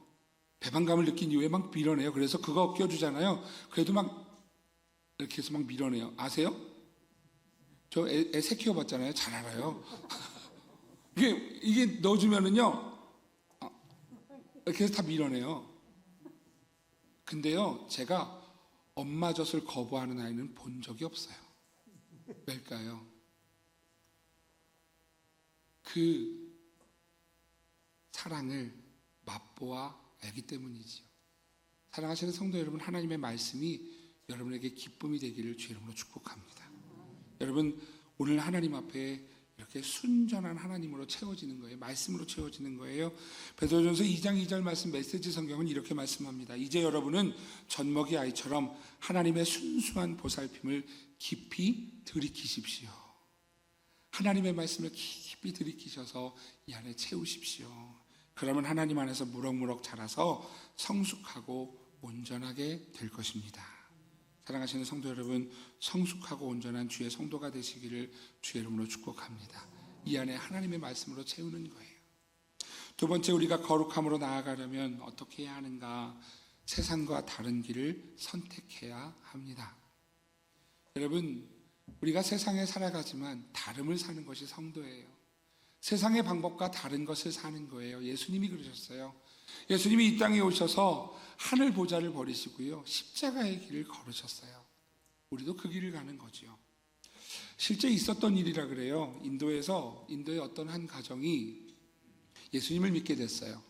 배반감을 느낀 이후에 막 밀어내요. 그래서 그거 껴주잖아요. 그래도 막 이렇게 해서 막 밀어내요. 아세요? 저 애 새 키워봤잖아요. 잘 알아요. 이게 넣어주면은요 이렇게 해서 다 밀어내요. 근데요 제가 엄마 젖을 거부하는 아이는 본 적이 없어요. 왜일까요? 그 사랑을 맛보아 알기 때문이지요. 사랑하시는 성도 여러분, 하나님의 말씀이 여러분에게 기쁨이 되기를 주의 이름으로 축복합니다. 여러분 오늘 하나님 앞에 이렇게 순전한 하나님으로 채워지는 거예요. 말씀으로 채워지는 거예요. 베드로전서 2장 2절 말씀 메시지 성경은 이렇게 말씀합니다. 이제 여러분은 젖먹이 아이처럼 하나님의 순수한 보살핌을 깊이 들이키십시오. 하나님의 말씀을 깊이 들이키셔서 이 안에 채우십시오. 그러면 하나님 안에서 무럭무럭 자라서 성숙하고 온전하게 될 것입니다. 사랑하시는 성도 여러분, 성숙하고 온전한 주의 성도가 되시기를 주의 이름으로 축복합니다. 이 안에 하나님의 말씀으로 채우는 거예요. 두 번째, 우리가 거룩함으로 나아가려면 어떻게 해야 하는가? 세상과 다른 길을 선택해야 합니다. 여러분, 우리가 세상에 살아가지만 다름을 사는 것이 성도예요. 세상의 방법과 다른 것을 사는 거예요. 예수님이 그러셨어요. 예수님이 이 땅에 오셔서 하늘 보좌를 버리시고요, 십자가의 길을 걸으셨어요. 우리도 그 길을 가는 거죠. 실제 있었던 일이라 그래요. 인도의 어떤 한 가정이 예수님을 믿게 됐어요.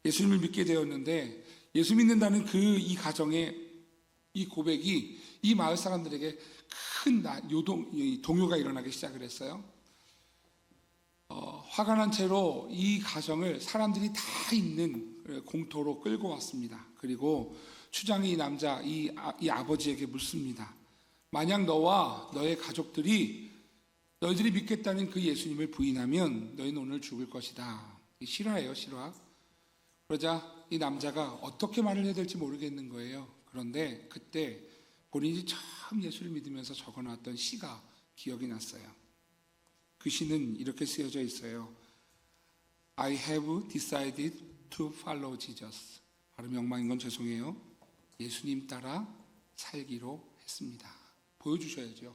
예수님을 믿게 되었는데 예수 믿는다는 이 가정의 이 고백이 이 마을 사람들에게 큰 동요가 일어나기 시작을 했어요. 화가 난 채로 이 가정을 사람들이 다 있는 공터로 끌고 왔습니다. 그리고 추장이 이 아버지에게 묻습니다. 만약 너와 너의 가족들이 너희들이 믿겠다는 그 예수님을 부인하면 너희는 오늘 죽을 것이다. 실화예요, 실화. 그러자 이 남자가 어떻게 말을 해야 될지 모르겠는 거예요. 그런데 그때 본인이 처음 예수를 믿으면서 적어놨던 시가 기억이 났어요. 그 시는 이렇게 쓰여져 있어요. I have decided to follow Jesus. 발음이 엉망인 건 죄송해요. 예수님 따라 살기로 했습니다. 보여주셔야죠.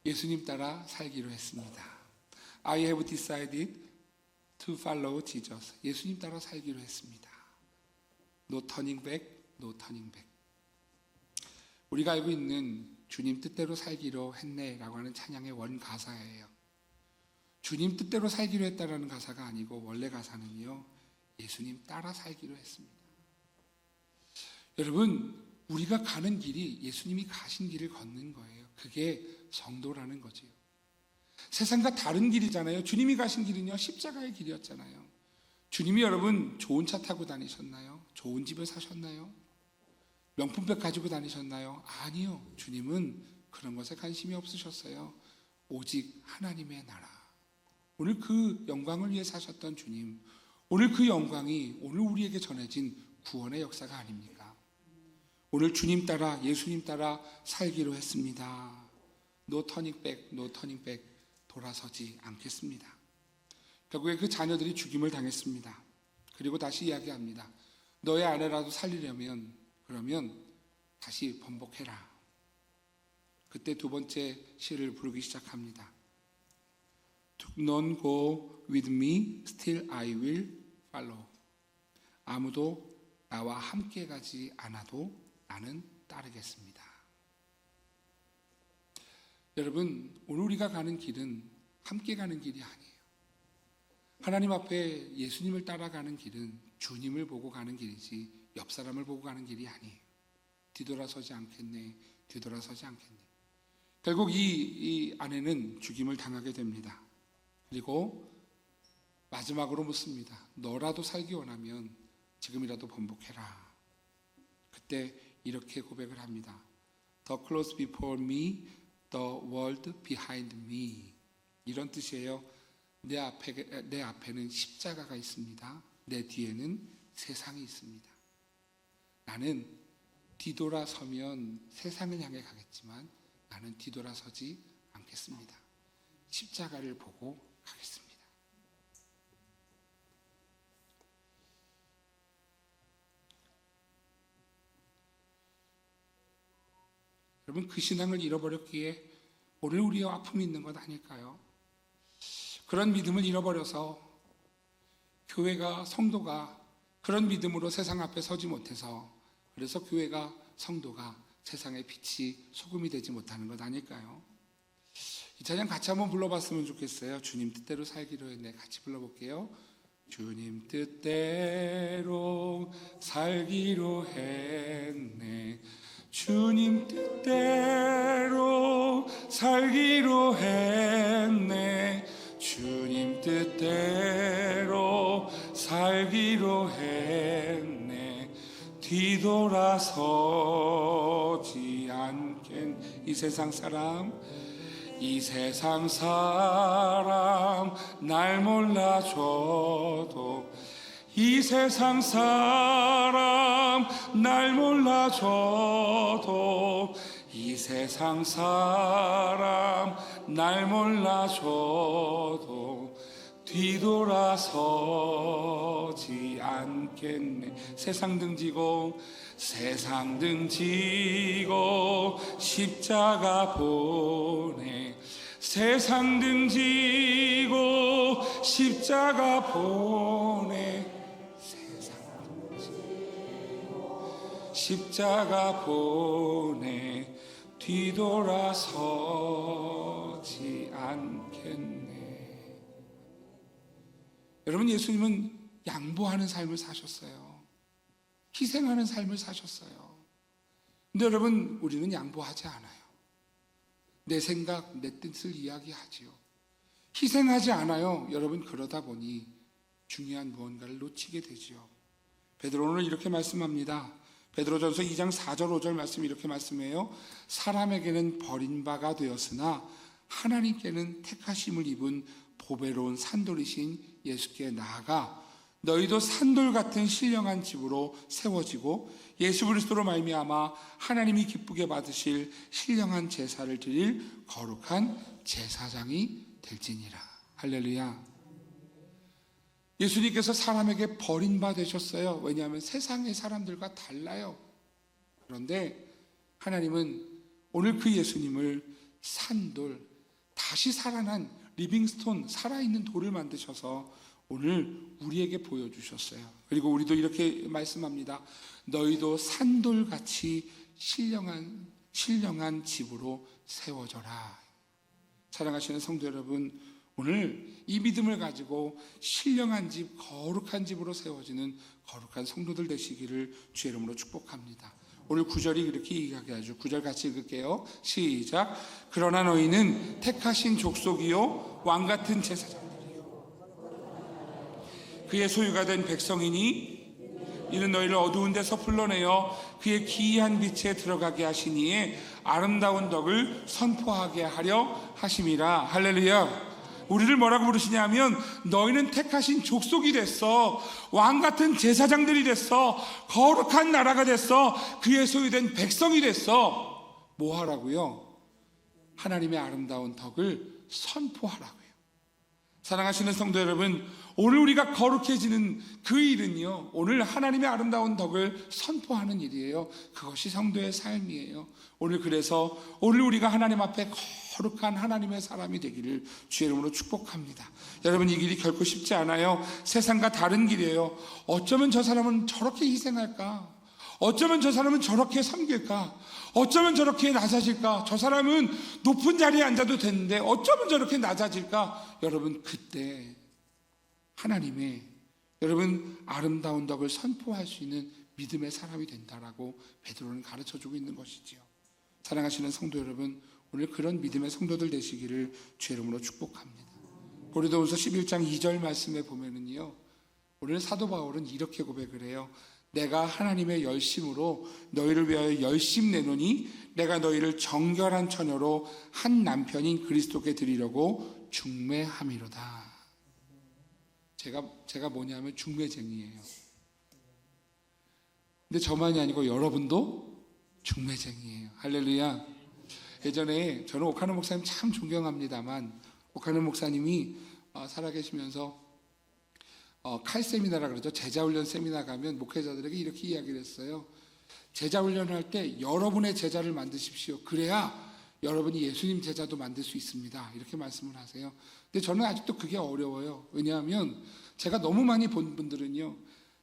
예수님 따라 살기로 했습니다. I have decided to follow Jesus. 예수님 따라 살기로 했습니다. No turning back, no turning back. 우리가 알고 있는 주님 뜻대로 살기로 했네라고 하는 찬양의 원 가사예요. 주님 뜻대로 살기로 했다라는 가사가 아니고 원래 가사는요, 예수님 따라 살기로 했습니다. 여러분, 우리가 가는 길이 예수님이 가신 길을 걷는 거예요. 그게 성도라는 거지요. 세상과 다른 길이잖아요. 주님이 가신 길은요, 십자가의 길이었잖아요. 주님이 여러분 좋은 차 타고 다니셨나요? 좋은 집에 사셨나요? 명품백 가지고 다니셨나요? 아니요. 주님은 그런 것에 관심이 없으셨어요. 오직 하나님의 나라. 오늘 그 영광을 위해 사셨던 주님, 오늘 그 영광이 오늘 우리에게 전해진 구원의 역사가 아닙니까? 오늘 주님 따라, 예수님 따라 살기로 했습니다. No turning back, no turning back. 돌아서지 않겠습니다. 결국에 그 자녀들이 죽임을 당했습니다. 그리고 다시 이야기합니다. 너의 아내라도 살리려면 그러면 다시 번복해라. 그때 두 번째 시를 부르기 시작합니다. None go with me, still I will follow. 아무도 나와 함께 가지 않아도 나는 따르겠습니다. 여러분, 오늘 우리가 가는 길은 함께 가는 길이 아니에요. 하나님 앞에 예수님을 따라가는 길은 주님을 보고 가는 길이지 옆 사람을 보고 가는 길이 아니에요. 뒤돌아서지 않겠네, 뒤돌아서지 않겠네. 결국 이 아내는 죽임을 당하게 됩니다. 그리고 마지막으로 묻습니다. 너라도 살기 원하면 지금이라도 번복해라. 그때 이렇게 고백을 합니다. The cross before me, the world behind me. 이런 뜻이에요. 내 앞에는 십자가가 있습니다. 내 뒤에는 세상이 있습니다. 나는 뒤돌아서면 세상을 향해 가겠지만 나는 뒤돌아서지 않겠습니다. 십자가를 보고 가겠습니다. 여러분, 그 신앙을 잃어버렸기에 오늘 우리의 아픔이 있는 것 아닐까요? 그런 믿음을 잃어버려서 교회가, 성도가 그런 믿음으로 세상 앞에 서지 못해서, 그래서 교회가, 성도가 세상의 빛이 소금이 되지 못하는 것 아닐까요? 이 찬양 같이 한번 불러봤으면 좋겠어요. 주님 뜻대로 살기로 했네. 같이 불러볼게요. 주님 뜻대로 살기로 했네. 주님 뜻대로 살기로 했네. 주님 뜻대로 살기로 했네. 뒤돌아서지 않겠네. 이 세상 사람 날 몰라줘도, 이 세상 사람 날 몰라줘도, 이 세상 사람 날 몰라줘도 뒤돌아서지 않겠네. 세상 등지고 십자가 보내. 세상 등지고 십자가 보내. 십자가 보내. 뒤돌아서지 않겠네. 여러분, 예수님은 양보하는 삶을 사셨어요. 희생하는 삶을 사셨어요. 근데 여러분, 우리는 양보하지 않아요. 내 생각, 내 뜻을 이야기하지요. 희생하지 않아요. 여러분, 그러다 보니 중요한 무언가를 놓치게 되지요. 베드로는 이렇게 말씀합니다. 베드로전서 2장 4절 5절 말씀 이렇게 말씀해요. 사람에게는 버림바가 되었으나 하나님께는 택하심을 입은 보배로운 산돌이신 예수께 나아가 너희도 산돌 같은 신령한 집으로 세워지고 예수 그리스도로 말미암아 하나님이 기쁘게 받으실 신령한 제사를 드릴 거룩한 제사장이 될지니라. 할렐루야. 예수님께서 사람에게 버림바 되셨어요. 왜냐하면 세상의 사람들과 달라요. 그런데 하나님은 오늘 그 예수님을 산돌, 다시 살아난 리빙스톤, 살아있는 돌을 만드셔서 오늘 우리에게 보여주셨어요. 그리고 우리도 이렇게 말씀합니다. 너희도 산돌같이 신령한 신령한 집으로 세워져라. 사랑하시는 성도 여러분, 오늘 이 믿음을 가지고 신령한 집, 거룩한 집으로 세워지는 거룩한 성도들 되시기를 주의 이름으로 축복합니다. 오늘 9절이 그렇게 얘기하게 하죠. 9절 같이 읽을게요. 시작. 그러나 너희는 택하신 족속이요 왕같은 제사장들이요 그의 소유가 된 백성이니 이는 너희를 어두운 데서 불러내어 그의 기이한 빛에 들어가게 하시니에 아름다운 덕을 선포하게 하려 하심이라. 할렐루야. 우리를 뭐라고 부르시냐면 너희는 택하신 족속이 됐어, 왕같은 제사장들이 됐어, 거룩한 나라가 됐어, 그의 소유된 백성이 됐어. 뭐 하라고요? 하나님의 아름다운 덕을 선포하라고요. 사랑하시는 성도 여러분, 오늘 우리가 거룩해지는 그 일은요, 오늘 하나님의 아름다운 덕을 선포하는 일이에요. 그것이 성도의 삶이에요. 그래서 오늘 우리가 하나님 앞에 거룩한 하나님의 사람이 되기를 주의 이름으로 축복합니다. 여러분, 이 길이 결코 쉽지 않아요. 세상과 다른 길이에요. 어쩌면 저 사람은 저렇게 희생할까? 어쩌면 저 사람은 저렇게 섬길까? 어쩌면 저렇게 낮아질까? 저 사람은 높은 자리에 앉아도 되는데 어쩌면 저렇게 낮아질까? 여러분, 그때 하나님의 여러분 아름다운 덕을 선포할 수 있는 믿음의 사람이 된다라고 베드로는 가르쳐주고 있는 것이지요. 사랑하시는 성도 여러분, 오늘 그런 믿음의 성도들 되시기를 주의 이름으로 축복합니다. 고린도후서 11장 2절 말씀에 보면은요, 오늘 사도 바울은 이렇게 고백을 해요. 내가 하나님의 열심으로 너희를 위하여 열심 내노니 내가 너희를 정결한 처녀로 한 남편인 그리스도께 드리려고 중매함이로다. 제가 뭐냐면 중매쟁이에요. 근데 저만이 아니고 여러분도 중매쟁이에요. 할렐루야. 예전에 저는 옥하는 목사님 참 존경합니다만, 옥하는 목사님이 살아계시면서 칼 세미나라 그러죠. 제자훈련 세미나 가면 목회자들에게 이렇게 이야기를 했어요. 제자훈련을 할 때 여러분의 제자를 만드십시오. 그래야 여러분이 예수님 제자도 만들 수 있습니다. 이렇게 말씀을 하세요. 근데 저는 아직도 그게 어려워요. 왜냐하면 제가 너무 많이 본 분들은요,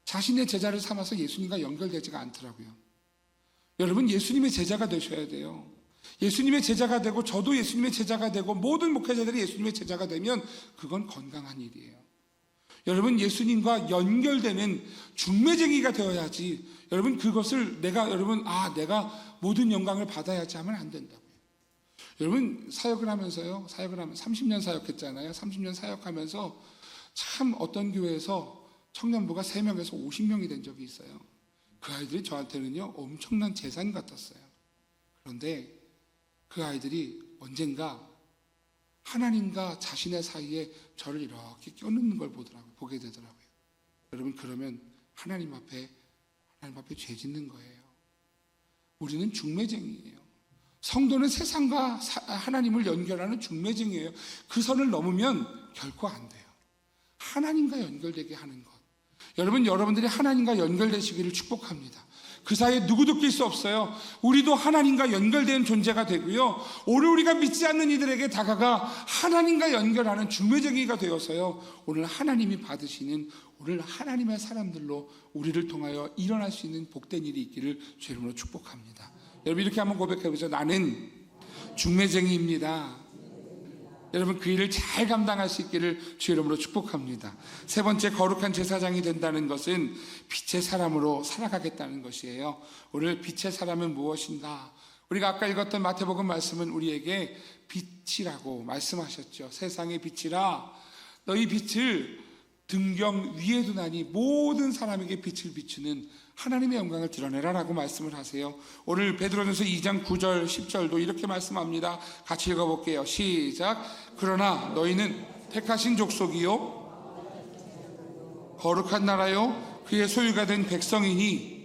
자신의 제자를 삼아서 예수님과 연결되지가 않더라고요. 여러분, 예수님의 제자가 되셔야 돼요. 예수님의 제자가 되고 저도 예수님의 제자가 되고 모든 목회자들이 예수님의 제자가 되면 그건 건강한 일이에요. 여러분, 예수님과 연결되는 중매쟁이가 되어야지. 여러분, 그것을 내가 모든 영광을 받아야지 하면 안 된다고요. 여러분, 사역을 하면 30년 사역했잖아요. 30년 사역하면서 참 어떤 교회에서 청년부가 3명에서 50명이 된 적이 있어요. 그 아이들이 저한테는요 엄청난 재산 같았어요. 그런데 그 아이들이 언젠가 하나님과 자신의 사이에 저를 이렇게 껴넣는 걸 보게 되더라고요. 여러분, 그러면 하나님 앞에 죄 짓는 거예요. 우리는 중매쟁이에요. 성도는 세상과 하나님을 연결하는 중매쟁이에요. 그 선을 넘으면 결코 안 돼요. 하나님과 연결되게 하는 것. 여러분들이 하나님과 연결되시기를 축복합니다. 그 사이에 누구도 낄 수 없어요. 우리도 하나님과 연결된 존재가 되고요, 오늘 우리가 믿지 않는 이들에게 다가가 하나님과 연결하는 중매쟁이가 되어서요, 오늘 하나님이 받으시는 오늘 하나님의 사람들로 우리를 통하여 일어날 수 있는 복된 일이 있기를 주의 이름으로 축복합니다. 여러분, 이렇게 한번 고백해보죠. 나는 중매쟁이입니다. 여러분, 그 일을 잘 감당할 수 있기를 주의 이름으로 축복합니다. 세 번째, 거룩한 제사장이 된다는 것은 빛의 사람으로 살아가겠다는 것이에요. 오늘 빛의 사람은 무엇인가? 우리가 아까 읽었던 마태복음 말씀은 우리에게 빛이라고 말씀하셨죠. 세상의 빛이라 너희 빛을 등경 위에 두나니 모든 사람에게 빛을 비추는 하나님의 영광을 드러내라라고 말씀을 하세요. 오늘 베드로전서 2장 9절 10절도 이렇게 말씀합니다. 같이 읽어볼게요. 시작. 그러나 너희는 택하신 족속이요 거룩한 나라요 그의 소유가 된 백성이니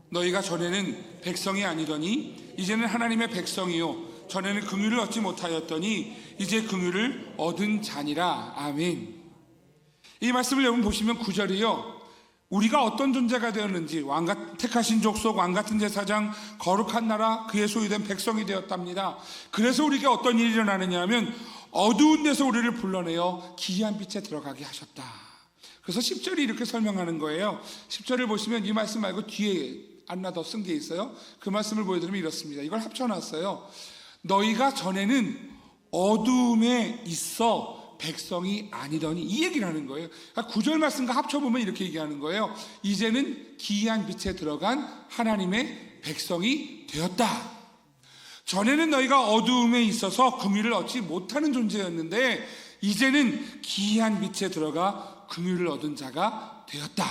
너희가 전에는 백성이 아니더니 이제는 하나님의 백성이요 전에는 긍휼을 얻지 못하였더니 이제 긍휼을 얻은 자니라. 아멘. 이 말씀을 여러분 보시면 9절이요, 우리가 어떤 존재가 되었는지, 택하신 족속, 왕같은 제사장, 거룩한 나라, 그의 소유된 백성이 되었답니다. 그래서 우리가 어떤 일이 일어나느냐 하면 어두운 데서 우리를 불러내어 기이한 빛에 들어가게 하셨다. 그래서 10절이 이렇게 설명하는 거예요. 10절을 보시면 이 말씀 말고 뒤에 하나 더 쓴 게 있어요. 그 말씀을 보여드리면 이렇습니다. 이걸 합쳐놨어요. 너희가 전에는 어두움에 있어 백성이 아니더니, 이 얘기를 하는 거예요. 그러니까 9절 말씀과 합쳐보면 이렇게 얘기하는 거예요. 이제는 기이한 빛에 들어간 하나님의 백성이 되었다. 전에는 너희가 어두움에 있어서 긍휼을 얻지 못하는 존재였는데 이제는 기이한 빛에 들어가 긍휼을 얻은 자가 되었다.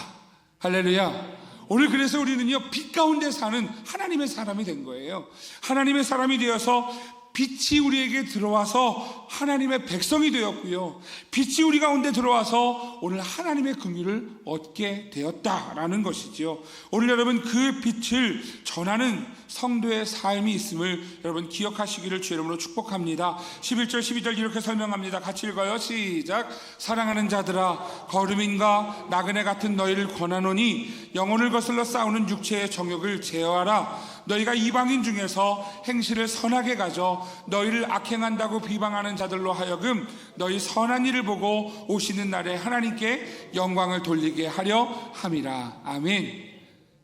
할렐루야. 오늘 그래서 우리는요, 빛 가운데 사는 하나님의 사람이 된 거예요. 하나님의 사람이 되어서 빛이 우리에게 들어와서 하나님의 백성이 되었고요, 빛이 우리 가운데 들어와서 오늘 하나님의 긍휼을 얻게 되었다라는 것이죠. 오늘 여러분 그 빛을 전하는 성도의 삶이 있음을 여러분 기억하시기를 주의 이름으로 축복합니다. 11절 12절 이렇게 설명합니다. 같이 읽어요. 시작. 사랑하는 자들아, 거름인과 나그네 같은 너희를 권하노니 영혼을 거슬러 싸우는 육체의 정욕을 제어하라. 너희가 이방인 중에서 행실을 선하게 가져 너희를 악행한다고 비방하는 자들로 하여금 너희 선한 일을 보고 오시는 날에 하나님께 영광을 돌리게 하려 함이라. 아멘.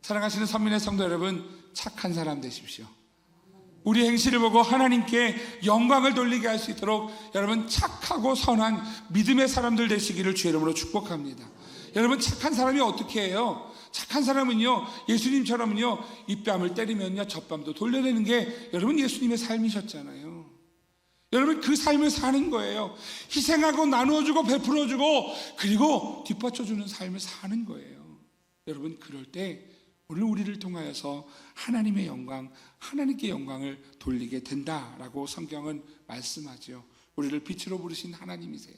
사랑하시는 선민의 성도 여러분, 착한 사람 되십시오. 우리 행실을 보고 하나님께 영광을 돌리게 할 수 있도록 여러분 착하고 선한 믿음의 사람들 되시기를 주의 이름으로 축복합니다. 여러분 착한 사람이 어떻게 해요? 착한 사람은요, 예수님처럼요, 입뺨을 때리면요 젖밤도 돌려내는 게 여러분 예수님의 삶이셨잖아요. 여러분 그 삶을 사는 거예요. 희생하고 나누어주고 베풀어주고 그리고 뒷받쳐주는 삶을 사는 거예요. 여러분 그럴 때 오늘 우리를 통하여서 하나님의 영광, 하나님께 영광을 돌리게 된다라고 성경은 말씀하죠. 우리를 빛으로 부르신 하나님이세요.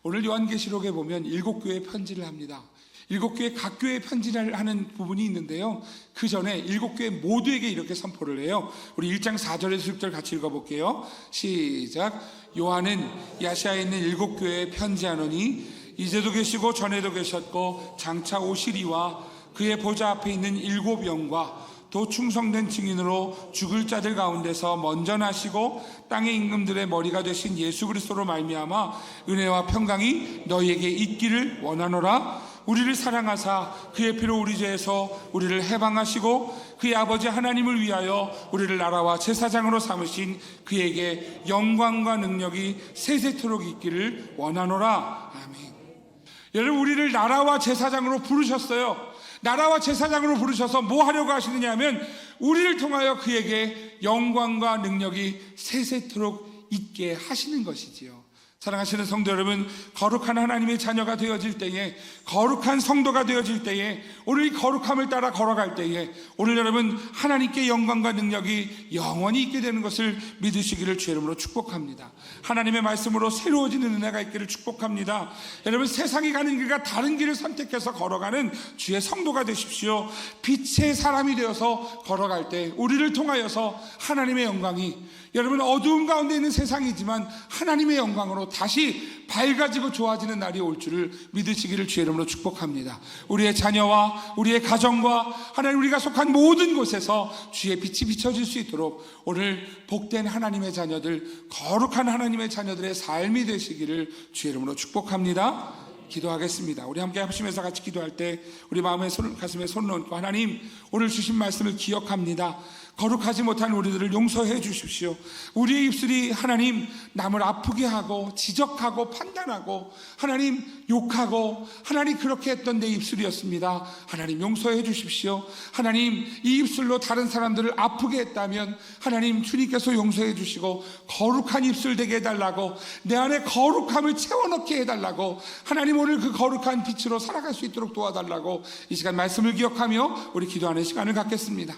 오늘 요한계시록에 보면 7교회 편지를 합니다. 7교회 각 교회 편지를 하는 부분이 있는데요, 그 전에 7교회 모두에게 이렇게 선포를 해요. 우리 1장 4절에서 6절 같이 읽어볼게요. 시작. 요한은 야시아에 있는 7교회에 편지하노니 이제도 계시고 전에도 계셨고 장차 오시리와 그의 보좌 앞에 있는 7 영과 또 충성된 증인으로 죽을 자들 가운데서 먼저 나시고 땅의 임금들의 머리가 되신 예수 그리스도로 말미암아 은혜와 평강이 너희에게 있기를 원하노라. 우리를 사랑하사 그의 피로 우리 죄에서 우리를 해방하시고 그의 아버지 하나님을 위하여 우리를 나라와 제사장으로 삼으신 그에게 영광과 능력이 세세토록 있기를 원하노라. 아멘. 여러분 우리를 나라와 제사장으로 부르셨어요. 나라와 제사장으로 부르셔서 뭐 하려고 하시느냐 하면 우리를 통하여 그에게 영광과 능력이 세세토록 있게 하시는 것이지요. 사랑하시는 성도 여러분, 거룩한 하나님의 자녀가 되어질 때에, 거룩한 성도가 되어질 때에, 오늘 이 거룩함을 따라 걸어갈 때에 오늘 여러분 하나님께 영광과 능력이 영원히 있게 되는 것을 믿으시기를 주의 이름으로 축복합니다. 하나님의 말씀으로 새로워지는 은혜가 있기를 축복합니다. 여러분 세상이 가는 길과 다른 길을 선택해서 걸어가는 주의 성도가 되십시오. 빛의 사람이 되어서 걸어갈 때 우리를 통하여서 하나님의 영광이, 여러분 어두움 가운데 있는 세상이지만 하나님의 영광으로 다시 밝아지고 좋아지는 날이 올 줄을 믿으시기를 주의 이름으로 축복합니다. 우리의 자녀와 우리의 가정과 하나님 우리가 속한 모든 곳에서 주의 빛이 비춰질 수 있도록 오늘 복된 하나님의 자녀들, 거룩한 하나님의 자녀들의 삶이 되시기를 주의 이름으로 축복합니다. 기도하겠습니다. 우리 함께 합심해서 같이 기도할 때 우리 마음에 가슴에 손을 얹고, 하나님 오늘 주신 말씀을 기억합니다. 거룩하지 못한 우리들을 용서해 주십시오. 우리의 입술이 하나님 남을 아프게 하고 지적하고 판단하고 하나님 욕하고 하나님 그렇게 했던 내 입술이었습니다. 하나님 용서해 주십시오. 하나님 이 입술로 다른 사람들을 아프게 했다면 하나님 주님께서 용서해 주시고 거룩한 입술 되게 해달라고, 내 안에 거룩함을 채워넣게 해달라고, 하나님 오늘 그 거룩한 빛으로 살아갈 수 있도록 도와달라고 이 시간 말씀을 기억하며 우리 기도하는 시간을 갖겠습니다.